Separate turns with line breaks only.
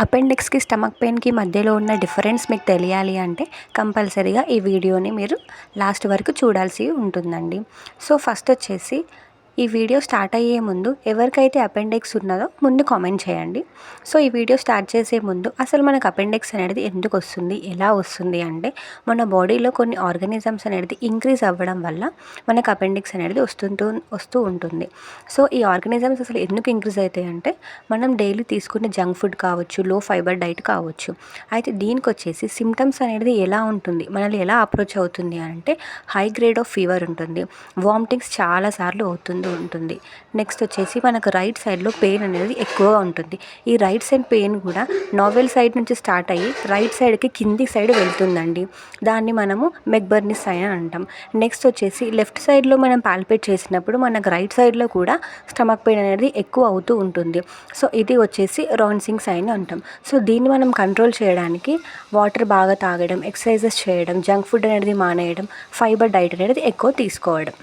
అపెండిక్స్కి stomach పెయిన్కి మధ్యలో ఉన్న difference మీకు తెలియాలి అంటే కంపల్సరీగా ఈ వీడియోని మీరు లాస్ట్ వరకు చూడాల్సి ఉంటుందండి. సో ఫస్ట్ వచ్చేసి ఈ వీడియో స్టార్ట్ అయ్యే ముందు ఎవరికైతే అపెండిక్స్ ఉన్నదో ముందు కామెంట్ చేయండి. సో ఈ వీడియో స్టార్ట్ చేసే ముందు అసలు మనకు అపెండిక్స్ అనేది ఎందుకు వస్తుంది, ఎలా వస్తుంది అంటే మన బాడీలో కొన్ని ఆర్గానిజమ్స్ అనేది ఇంక్రీజ్ అవ్వడం వల్ల మనకు అపెండిక్స్ అనేది వస్తూ ఉంటుంది. సో ఈ ఆర్గానిజమ్స్ అసలు ఎందుకు ఇంక్రీజ్ అవుతాయి అంటే మనం డైలీ తీసుకునే జంక్ ఫుడ్ కావచ్చు, లో ఫైబర్ డైట్ కావచ్చు. అయితే దీనికి వచ్చేసి సిమ్టమ్స్ అనేది ఎలా ఉంటుంది, మనల్ని ఎలా అప్రోచ్ అవుతుంది అంటే హై గ్రేడ్ ఆఫ్ ఫీవర్ ఉంటుంది, వామిటింగ్స్ చాలాసార్లు ఉంటుంది. నెక్స్ట్ వచ్చేసి మనకు రైట్ సైడ్లో పెయిన్ అనేది ఎక్కువగా ఉంటుంది. ఈ రైట్ సైడ్ పెయిన్ కూడా నావెల్ సైడ్ నుంచి స్టార్ట్ అయ్యి రైట్ సైడ్కి కింది సైడ్ వెళ్తుందండి. దాన్ని మనము మెక్బర్నీ సైన్ అంటాం. నెక్స్ట్ వచ్చేసి లెఫ్ట్ సైడ్లో మనం పాల్పేట్ చేసినప్పుడు మనకు రైట్ సైడ్లో కూడా స్టమక్ పెయిన్ అనేది ఎక్కువ అవుతూ ఉంటుంది. సో ఇది వచ్చేసి రాన్సింగ్ సైన్ అంటాం. సో దీన్ని మనం కంట్రోల్ చేయడానికి వాటర్ బాగా తాగడం, ఎక్సర్సైజెస్ చేయడం, జంక్ ఫుడ్ అనేది మానేయడం, ఫైబర్ డైట్ అనేది ఎక్కువ తీసుకోవడం.